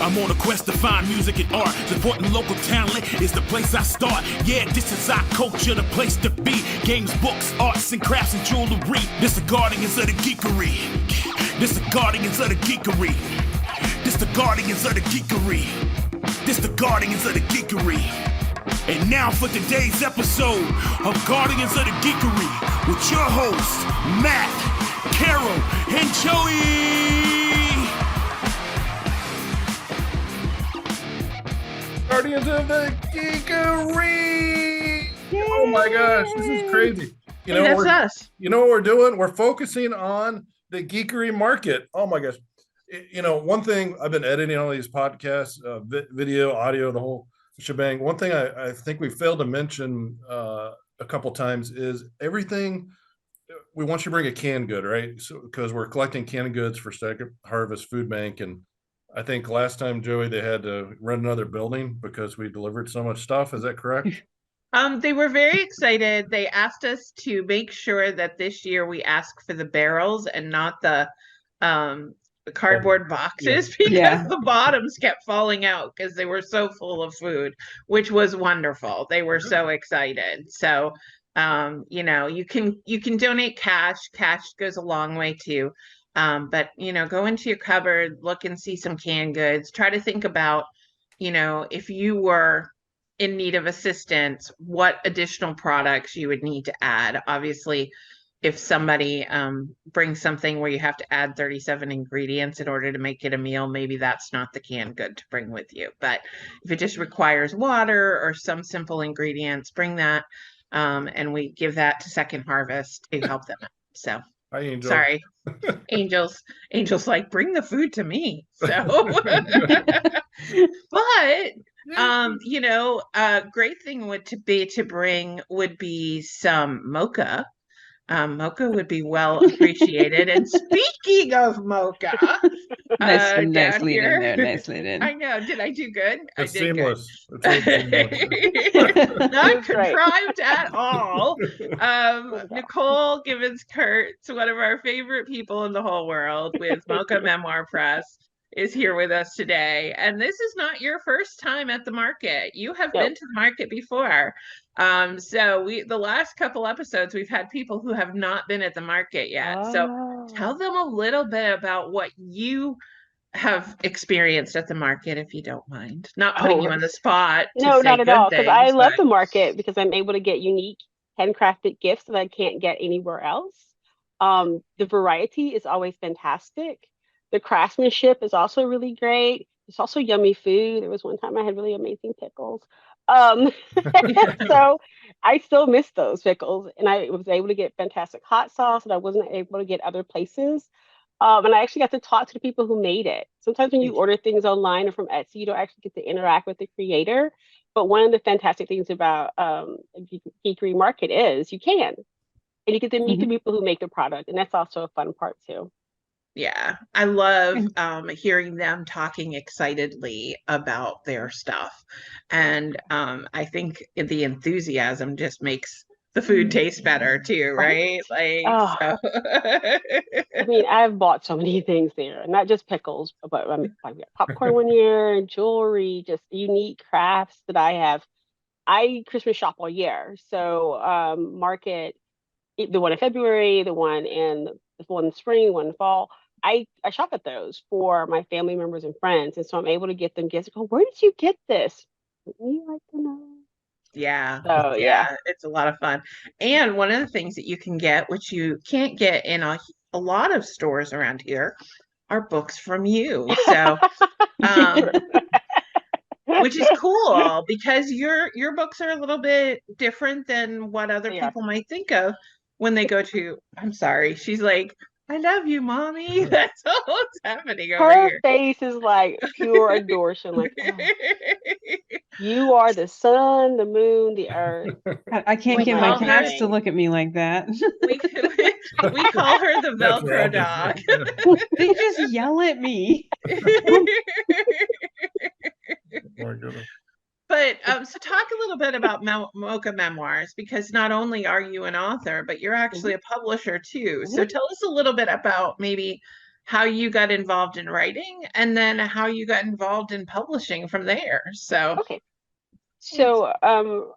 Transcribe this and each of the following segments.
I'm on a quest to find music and art. Supporting local talent is the place I start. Yeah, this is our culture, the place to be. Games, books, arts and crafts and jewelry. This the guardians of the geekery. This the guardians of the geekery. This the guardians of the geekery. This the guardians of the geekery. And now for today's episode of Guardians of the Geekery with your hosts, Matt, Carol, and Joey. Guardians of the Geekery! Yay! Oh my gosh, this is crazy. That's us. You know what we're doing? We're focusing on the geekery market. Oh my gosh. One thing, I've been editing all these podcasts, video, audio, the whole shebang. One thing I think we failed to mention a couple times is everything. We want you to bring a canned good, right? So because we're collecting canned goods for Second Harvest Food Bank, and I think last time, Joey, they had to rent another building because we delivered so much stuff. Is that correct? They were very excited. They asked us to make sure that this year we ask for the barrels and not the cardboard boxes, because the bottoms kept falling out because they were so full of food, which was wonderful. They were so excited. So you can donate cash. Cash goes a long way too. But go into your cupboard, look and see some canned goods. Try to think about, if you were in need of assistance, what additional products you would need to add. Obviously, if somebody brings something where you have to add 37 ingredients in order to make it a meal, maybe that's not the canned good to bring with you. But if it just requires water or some simple ingredients, bring that. And we give that to Second Harvest to help them out. So hi, Angel. Sorry. Angel's like, bring the food to me. So but a great thing would be some mocha. Mocha would be well appreciated. And speaking of mocha, nicely in there. Nicely in. I know. Did I do good? It's I did seamless. Good. Not contrived at all. Nicole Givens Kurtz, one of our favorite people in the whole world with Mocha Memoir Press, is here with us today. And this is not your first time at the market. You have been to the market before. So the last couple episodes, we've had people who have not been at the market yet. So tell them a little bit about what you have experienced at the market, if you don't mind. Not putting you on the spot. No, not at all. Because I love the market because I'm able to get unique handcrafted gifts that I can't get anywhere else. The variety is always fantastic. The craftsmanship is also really great. It's also yummy food. There was one time I had really amazing pickles. So I still miss those pickles, and I was able to get fantastic hot sauce that I wasn't able to get other places. And I actually got to talk to the people who made it. Sometimes when you order things online or from Etsy, you don't actually get to interact with the creator. But one of the fantastic things about Geekery Market is you can, and you get to meet the people who make the product, and that's also a fun part too. Yeah, I love hearing them talking excitedly about their stuff. And I think the enthusiasm just makes the food taste better too, right? So. I mean, I've bought so many things there, not just pickles, but I got popcorn one year, jewelry, just unique crafts that I have. I Christmas shop all year. So market, the one in February, the one in spring, one in fall. I shop at those for my family members and friends. And so I'm able to get them gifts. Go, where did you get this? We like to know. Yeah. So, yeah, it's a lot of fun. And one of the things that you can get, which you can't get in a lot of stores around here, are books from you. So, which is cool because your books are a little bit different than what other people might think of when they go to, I'm sorry, she's like, I love you, mommy. That's all that's happening over here. Her face is like pure adoration. Like, you are the sun, the moon, the earth. I can't get my cats to look at me like that. We call her the Velcro dog. They just yell at me. My goodness. But so talk a little bit about Mocha Memoirs, because not only are you an author, but you're actually a publisher too. So tell us a little bit about maybe, how you got involved in writing and then how you got involved in publishing from there. So, Okay. So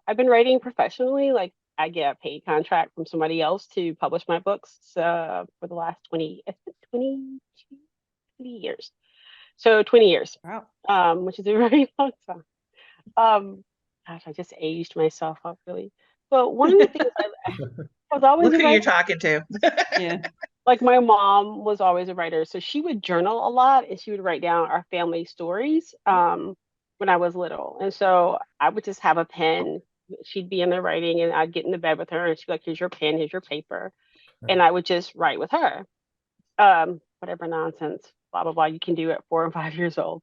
I've been writing professionally. Like I get a paid contract from somebody else to publish my books for the last 20, it's been 20 years. So 20 years, Wow. which is a very long time. Gosh, I just aged myself up really. But one of the things I was always look a who you're writer. talking to. Yeah. Like my mom was always a writer, so she would journal a lot and she would write down our family stories when I was little. And so I would just have a pen. She'd be in there writing, and I'd get in the bed with her, and she'd be like, "Here's your pen, here's your paper," and I would just write with her. Whatever nonsense, blah blah blah. You can do at 4 and 5 years old.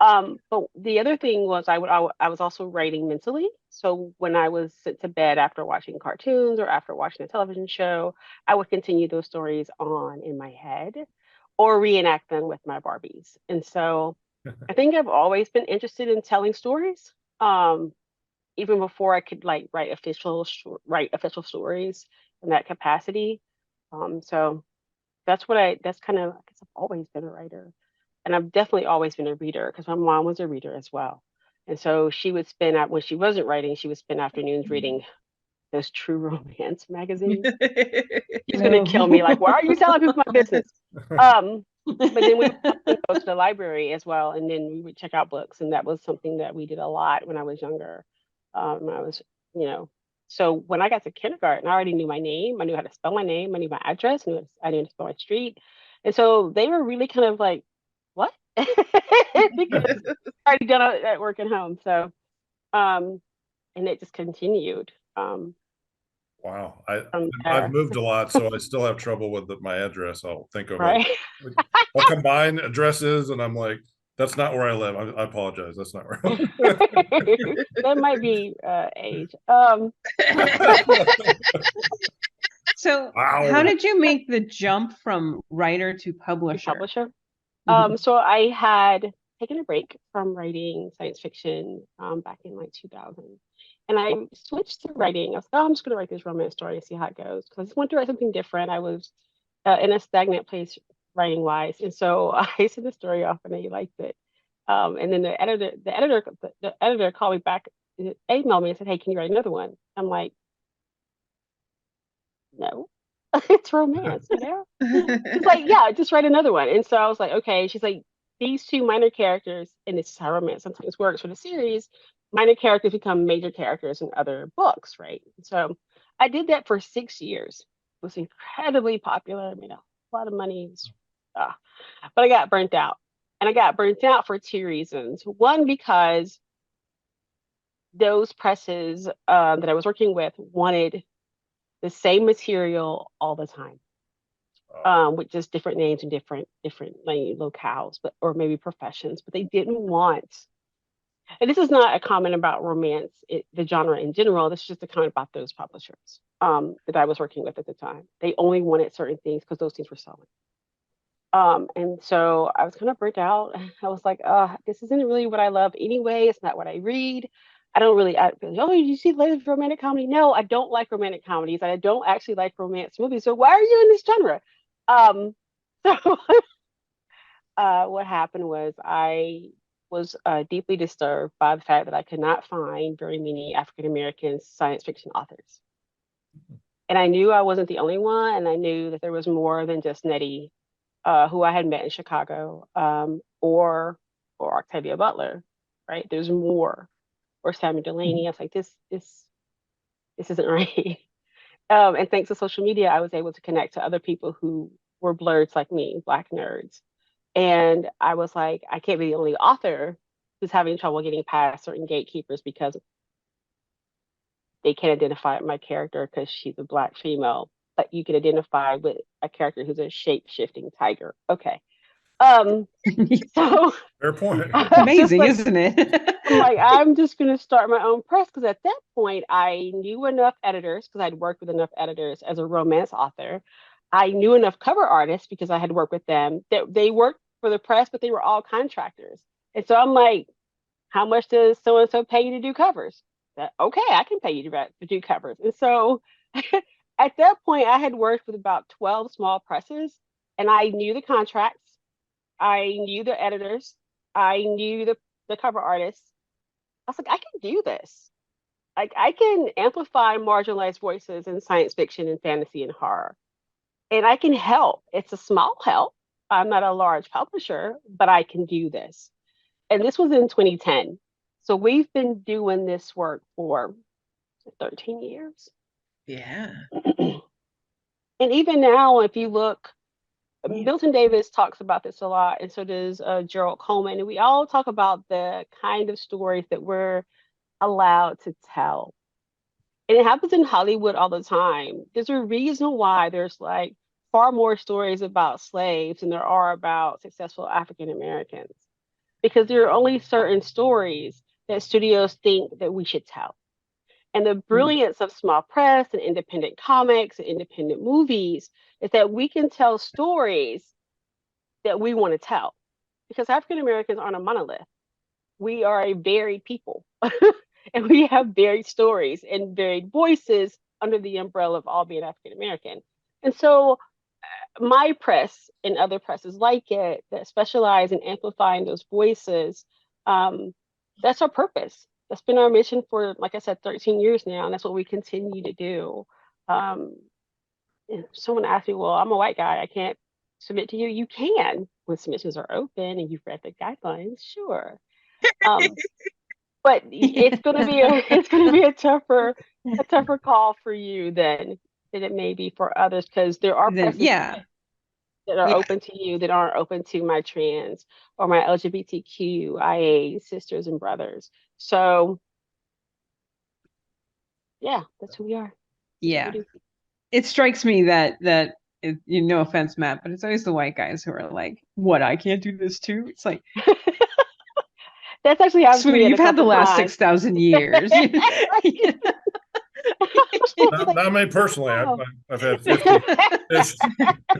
But the other thing was I was also writing mentally. So when I was sent to bed after watching cartoons or after watching a television show, I would continue those stories on in my head or reenact them with my Barbies. And so I think I've always been interested in telling stories. Even before I could like write official stories in that capacity. So that's kind of, I guess I've always been a writer. And I've definitely always been a reader because my mom was a reader as well. And so she would spend out when she wasn't writing, she would spend afternoons reading those true romance magazines. She's gonna kill me. Like, why are you telling people my business? But then we would go to the library as well, and then we would check out books, and that was something that we did a lot when I was younger. I was, you know, so when I got to kindergarten, I already knew my name. I knew how to spell my name. I knew my address. I knew how to spell my street. And so they were really kind of like, what? Because I already done all that work at home. So, and it just continued. Wow. I've moved a lot, so I still have trouble with my address. I'll think of right. I'll combine addresses and I'm like, that's not where I live. I apologize. That's not where I live. That might be age. So Wow. how did you make the jump from writer to publisher? So I had taken a break from writing science fiction back in like 2000. And I switched to writing. I was like, oh, I'm just going to write this romance story and see how it goes. Because I just wanted to write something different. I was in a stagnant place writing wise. And so I sent the story off and they liked it. And then the editor called me back, emailed me and said, hey, can you write another one? I'm like, no, it's romance, you know? It's like, yeah, just write another one. And so I was like, okay. She's like, these two minor characters, and this is how romance sometimes works for the series, minor characters become major characters in other books, right? So I did that for 6 years. It was incredibly popular. I made a lot of money. But I got burnt out. And I got burnt out for two reasons. One, because those presses that I was working with wanted the same material all the time. With just different names and different like, locales, or maybe professions, but they didn't want. And this is not a comment about romance, the genre in general. This is just a comment about those publishers that I was working with at the time. They only wanted certain things because those things were selling. And so I was kind of burnt out. I was like, this isn't really what I love anyway. It's not what I read. I don't really, oh, you see the latest romantic comedy? No, I don't like romantic comedies. And I don't actually like romance movies. So why are you in this genre? So what happened was I was deeply disturbed by the fact that I could not find very many African American science fiction authors. And I knew I wasn't the only one. And I knew that there was more than just Nettie, who I had met in Chicago, or Octavia Butler, right? There's more, or Samuel Delaney. I was like, this isn't right. And thanks to social media, I was able to connect to other people who were blurs like me, Black nerds. And I was like, I can't be the only author who's having trouble getting past certain gatekeepers because they can't identify my character because she's a Black female, but you can identify with a character who's a shape-shifting tiger. Okay. So fair point. Amazing, like, isn't it? I'm like, I'm just going to start my own press, because at that point I knew enough editors, because I'd worked with enough editors as a romance author. I knew enough cover artists because I had worked with them. They worked for the press, but they were all contractors. And so I'm like, how much does so and so pay you to do covers? Okay, I can pay you to do covers. And so at that point, I had worked with about 12 small presses, and I knew the contracts. I knew the editors. I knew the cover artists. I was like, I can do this. Like, I can amplify marginalized voices in science fiction and fantasy and horror. And I can help. It's a small help. I'm not a large publisher, but I can do this. And this was in 2010. So we've been doing this work for 13 years. Yeah. And even now, if you look, Milton Davis talks about this a lot, and so does Gerald Coleman. And we all talk about the kind of stories that we're allowed to tell. And it happens in Hollywood all the time. There's a reason why there's like far more stories about slaves than there are about successful African Americans, because there are only certain stories that studios think that we should tell. And the brilliance of small press and independent comics and independent movies is that we can tell stories that we want to tell, because African Americans aren't a monolith. We are a varied people and we have varied stories and varied voices under the umbrella of all being African American. And so my press and other presses like it that specialize in amplifying those voices, that's our purpose. That's been our mission for, like I said, 13 years now, and that's what we continue to do. If someone asks me, well, I'm a white guy, I can't submit to you. You can, when submissions are open and you've read the guidelines, sure. But it's gonna be a tougher call for you than it may be for others, because there are presses that are open to you that aren't open to my trans or my LGBTQIA sisters and brothers. So yeah, that's who we are. Yeah. It strikes me that no offense, Matt, but it's always the white guys who are like, what, I can't do this too? It's like, that's actually happened to me you've had the last 6,000 years. Not me personally. I've had 50.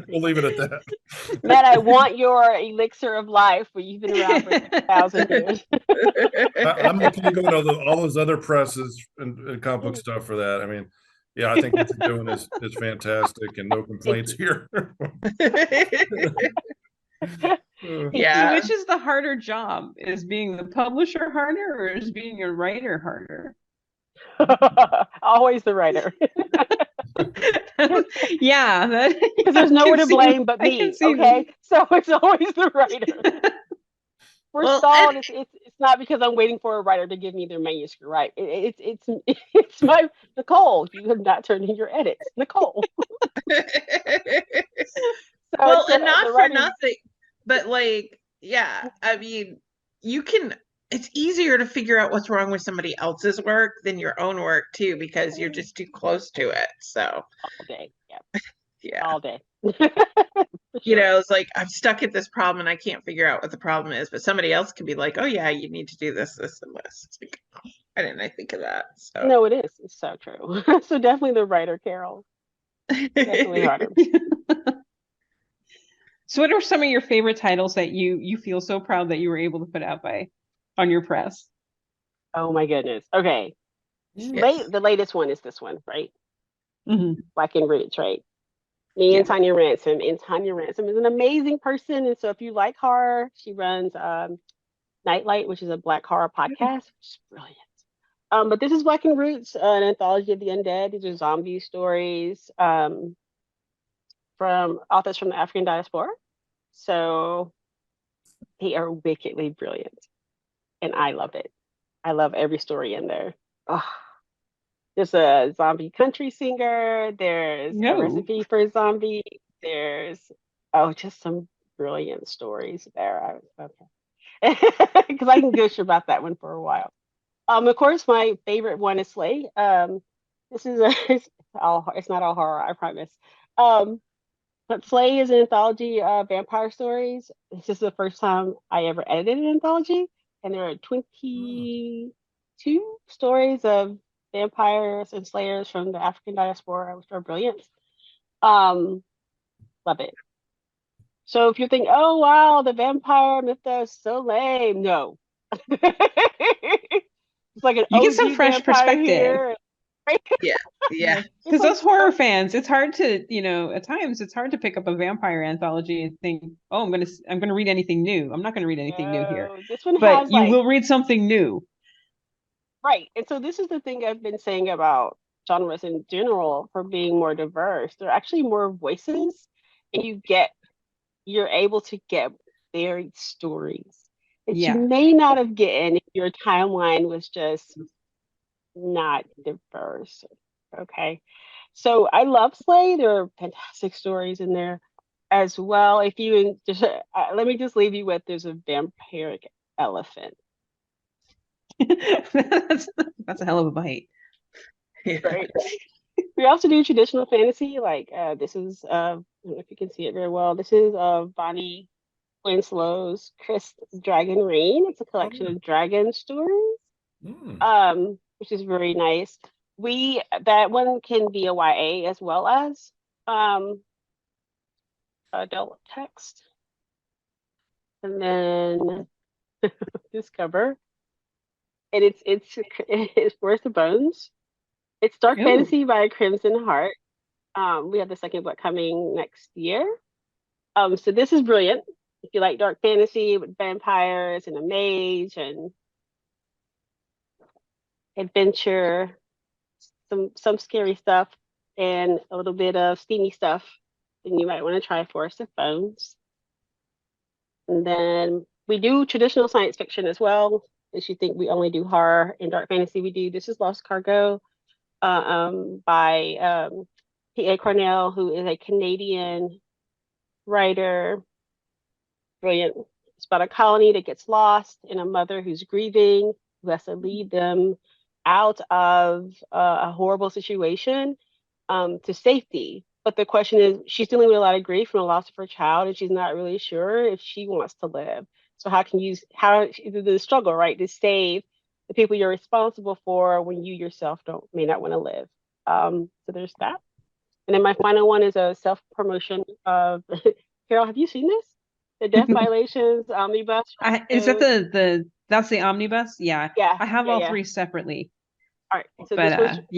We'll leave it at that. Matt, I want your elixir of life, where you've been around for 1,000 years. I'm looking to go to all those other presses and comic book stuff for that. I mean, yeah, I think what you're doing is fantastic, and no complaints here. Yeah. Which is the harder job? Is being the publisher harder, or is being a writer harder? Always the writer. Yeah, because there's no one to blame but me. Okay, so it's always the writer. We're stalled. It's not because I'm waiting for a writer to give me their manuscript, right? It's my Nicole. You have not turned in your edits, Nicole. Well, and not for nothing, but like, yeah, I mean, it's easier to figure out what's wrong with somebody else's work than your own work too, because you're just too close to it. So all day, yeah, all day. You know, it's like, I'm stuck at this problem and I can't figure out what the problem is, but somebody else can be like, oh yeah, you need to do this, this, and this. It's like, oh, why didn't I think of that? So no, it is. It's so true. So definitely the writer, Carol. Definitely harder. So what are some of your favorite titles that you feel so proud that you were able to put out on your press? Oh my goodness. Okay. Yes. The latest one is this one, right? Mm-hmm. Black and Roots, right? Me and Tanya Ransom. And Tanya Ransom is an amazing person. And so if you like horror, she runs Nightlight, which is a Black horror podcast, which is brilliant. But this is Black and Roots, an anthology of the undead. These are zombie stories from authors from the African diaspora. So they are wickedly brilliant. And I love it. I love every story in there. Oh, there's a zombie country singer. There's a recipe for a zombie. There's just some brilliant stories there. Because I can gush about that one for a while. Of course, my favorite one is Slay. This is it's not all horror, I promise. But Slay is an anthology of vampire stories. This is the first time I ever edited an anthology, and there are 22 stories of vampires and slayers from the African diaspora, which are brilliant. Love it. So if you think, oh wow, the vampire mythos is so lame, no. It's like an you get some fresh perspective. Here. right? Yeah. Because those horror fans, it's hard to, at times it's hard to pick up a vampire anthology and think, oh, I'm gonna read anything new. I'm not gonna read anything new here. No, this one But has you like will read something new. right. And so this is the thing I've been saying about genres in general for being more diverse. There are actually more voices, and you're able to get varied stories that you Yeah. may not have gotten if your timeline was just not diverse. Okay. So I love Slay. There are fantastic stories in there as well. If you just let me just leave you with there's a vampiric elephant. That's a hell of a bite. Right. We also do traditional fantasy, like this is I don't know if you can see it very well. This is Bonnie Winslow's Chris Dragon Reign. It's a collection of dragon stories, which is very nice. That one can be a YA as well as adult text. And then this cover, and it's Worth the Bones. It's dark Ooh. fantasy by Crimson Heart. We have the second book coming next year. So this is brilliant. If you like dark fantasy with vampires and a mage and adventure, some scary stuff, and a little bit of steamy stuff, then you might want to try Forest of Bones. And then we do traditional science fiction as well. If you think we only do horror and dark fantasy, we do. This is Lost Cargo by P.A. Cornell, who is a Canadian writer. Brilliant. It's about a colony that gets lost and a mother who's grieving, who has to lead them out of a horrible situation to safety. But the question is, she's dealing with a lot of grief from the loss of her child, and she's not really sure if she wants to live. So how the struggle, right, to save the people you're responsible for when you yourself may not want to live. So there's that. And then my final one is a self-promotion of Carol, have you seen this? The Death Violations Omnibus. Is that that's the omnibus? Yeah. Yeah. I have all three separately. All right. So but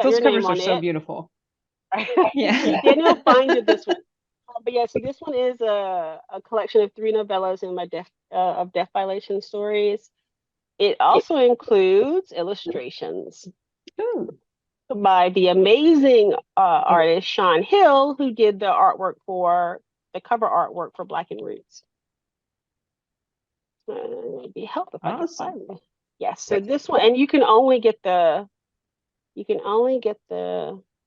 those covers are so beautiful. Yeah. Daniel finded this one. But yeah, so this one is a collection of 3 novellas in my death violation stories. It also includes illustrations by the amazing artist Sean Hill, who did the cover artwork for Black and Roots. It'd be helpful if I could find it. Yes, so this one, and you can only get the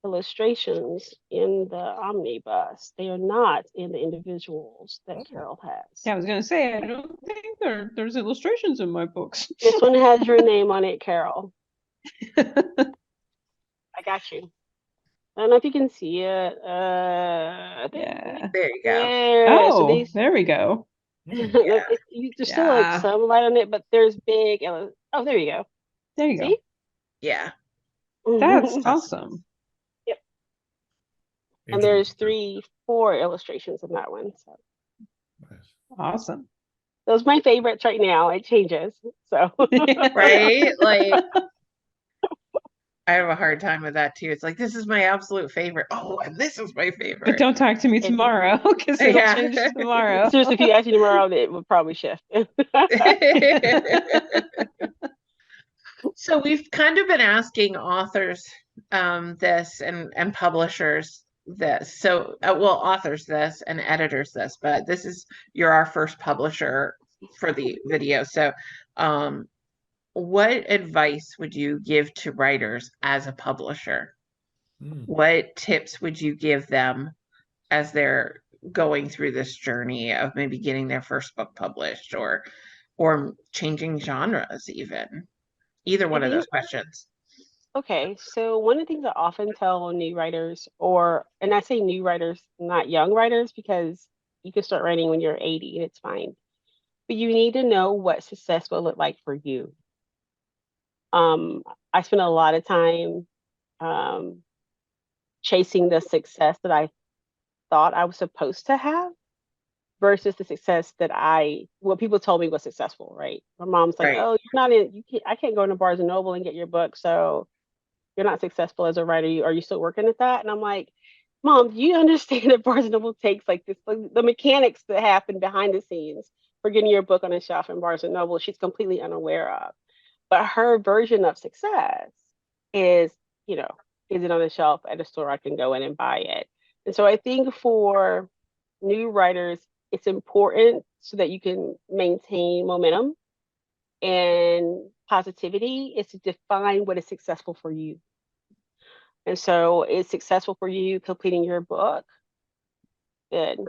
illustrations in the omnibus. They are not in the individuals that Carol has. Yeah, I was gonna say, I don't think there's illustrations in my books. This one has your name on it, Carol. I got you. I don't know if you can see it. Yeah. There you go. Oh, so there we go. Yeah. There's still like some light on it, but there's big. Oh, there you go. There you see? go. Yeah. That's awesome. Yep. And there's 4 illustrations in that one. So. Nice. Awesome. Those are my favorites right now. It changes. So right? Like I have a hard time with that too. It's like, this is my absolute favorite. Oh, and this is my favorite. But don't talk to me tomorrow, because it'll change tomorrow. Seriously, if you ask me tomorrow, it would probably shift. So we've kind of been asking authors this and publishers this. So, authors this and editors this, but you're our first publisher for the video. So, what advice would you give to writers as a publisher? What tips would you give them as they're going through this journey of maybe getting their first book published or changing genres even? Either one of those questions. Okay, so one of the things I often tell new writers, and I say new writers, not young writers, because you can start writing when you're 80 and it's fine. But you need to know what success will look like for you. I spent a lot of time chasing the success that I thought I was supposed to have versus the success that what people told me was successful, right? My mom's like, oh, you're not I can't go into Barnes and Noble and get your book. So You're not successful as a writer. Are you still working at that? And I'm like, Mom, do you understand that Barnes and Noble takes like this, like, the mechanics that happen behind the scenes for getting your book on a shelf in Barnes and Noble? She's completely unaware of. But her version of success is, you know, is it on the shelf at a store I can go in and buy it? And so I think for new writers, it's important so that you can maintain momentum and positivity is to define what is successful for you. And so is successful for you completing your book? Good.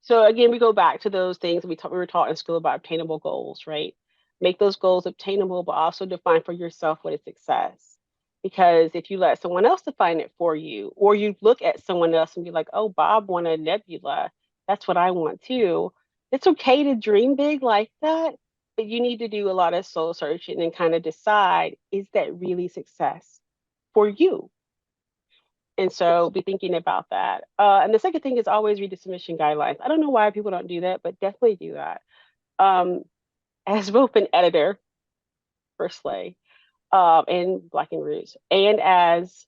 So again, we go back to those things we were taught in school about obtainable goals, right? Make those goals obtainable, but also define for yourself what is success. Because if you let someone else define it for you, or you look at someone else and be like, oh, Bob wanted a nebula, that's what I want too. It's okay to dream big like that, but you need to do a lot of soul searching and kind of decide, is that really success for you? And so be thinking about that. And the second thing is always read the submission guidelines. I don't know why people don't do that, but definitely do that. As both an editor for Slay and Black and Roots, and as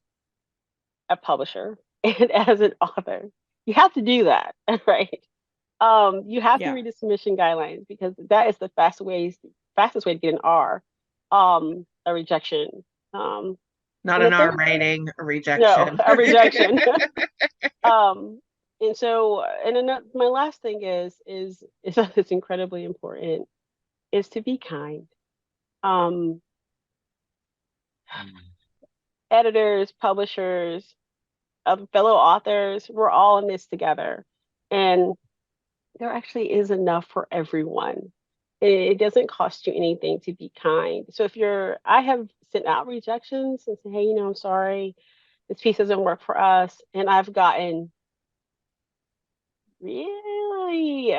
a publisher and as an author, you have to do that, right? You have to read the submission guidelines because that is the fastest way to get an R, a rejection. Not an R rating, a rejection. No, a rejection. And so, and then my last thing is it's incredibly important is to be kind. Editors, publishers, fellow authors, we're all in this together, and there actually is enough for everyone. It doesn't cost you anything to be kind. So I have sent out rejections and said, hey, I'm sorry, this piece doesn't work for us. And I've gotten really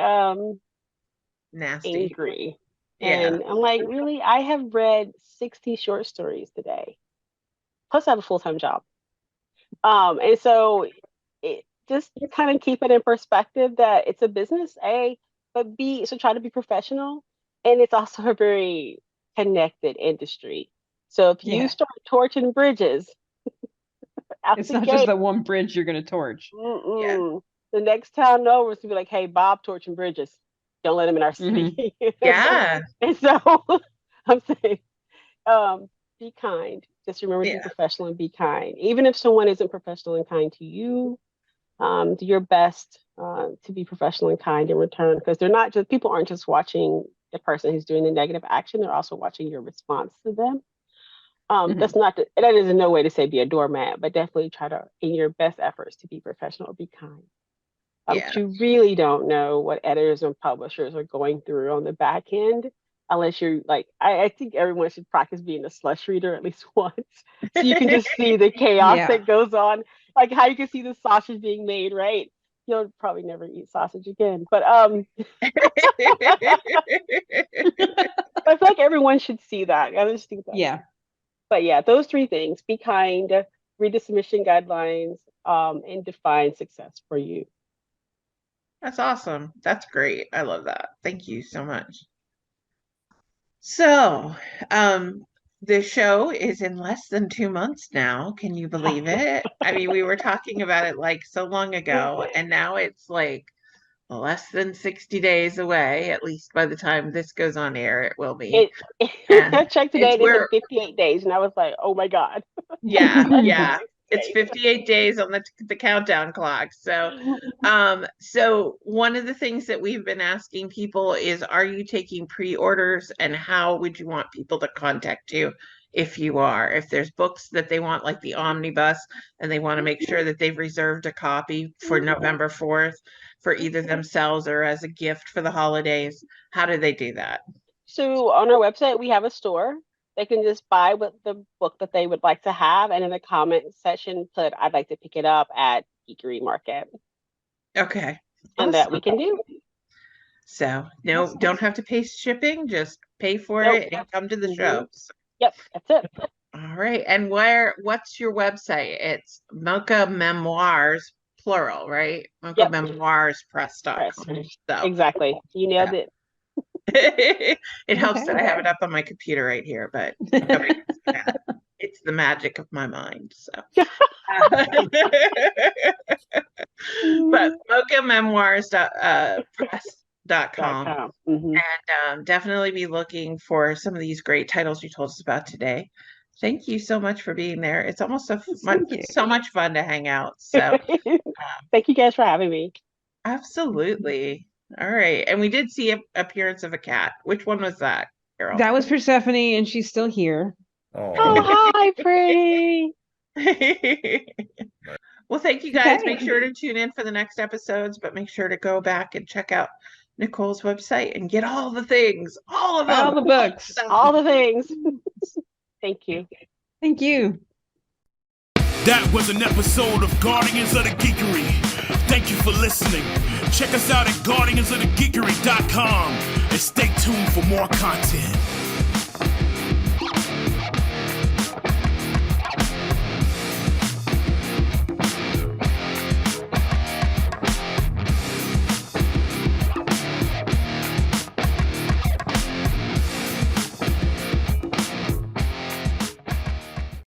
nasty, angry. Yeah. And I'm like, really? I have read 60 short stories today. Plus I have a full-time job. And so just kind of keep it in perspective that it's a business, A, but B, so try to be professional. And it's also a very connected industry. So if you start torching bridges, it's not just the one bridge you're going to torch. The next town over is to be like, hey, Bob torching bridges. Don't let him in our city. Yeah. And so I'm saying, be kind. Just remember to be professional and be kind. Even if someone isn't professional and kind to you, do your best to be professional and kind in return, because people aren't just watching the person who's doing the negative action, they're also watching your response to them. That is in no way to say be a doormat, but definitely try to, in your best efforts, to be professional, be kind. But you really don't know what editors and publishers are going through on the back end, unless you're like, I think everyone should practice being a slush reader at least once, so you can just see the chaos that goes on, like how you can see the sausage being made, right? You'll probably never eat sausage again, but I feel like everyone should see that. I just think that. Yeah. But yeah, those three things: be kind, read the submission guidelines, and define success for you. That's awesome. That's great. I love that. Thank you so much. So, the show is in less than 2 months now. Can you believe it? I mean, we were talking about it like so long ago, and now it's like less than 60 days away. At least by the time this goes on air, it will be. I checked today, they said 58 days, and I was like, oh my God. Yeah. It's 58 days on the countdown clock. So, so one of the things that we've been asking people is, are you taking pre-orders, and how would you want people to contact you if you are? If there's books that they want, like the omnibus, and they want to make sure that they've reserved a copy for November 4th for either themselves or as a gift for the holidays, how do they do that? So on our website, we have a store. They can just buy the book that they would like to have, and in the comment section, put, I'd like to pick it up at Geekery Market. Okay. And that we can do. So don't have to pay shipping, just pay for it and come to the show. Yep, that's it. All right. And what's your website? It's Mocha Memoirs, plural, right? Mocha Memoirs Press.com. So exactly. You nailed it. It helps that I have it up on my computer right here, but it's the magic of my mind. So, but Mocha Memoirs press.com. And definitely be looking for some of these great titles you told us about today. Thank you so much for being there. It's almost so much fun to hang out. So thank you guys for having me. Absolutely. All right. And we did see an appearance of a cat. Which one was that, Carol? That was Persephone, and she's still here. Oh, hi, pretty. Well, thank you guys. Make sure to tune in for the next episodes, but make sure to go back and check out Nicole's website and get all the things, all of them. All the books. All the things. Thank you. Thank you. That was an episode of Guardians of the Geekery. Thank you for listening. Check us out at guardiansofthegeekery.com and stay tuned for more content.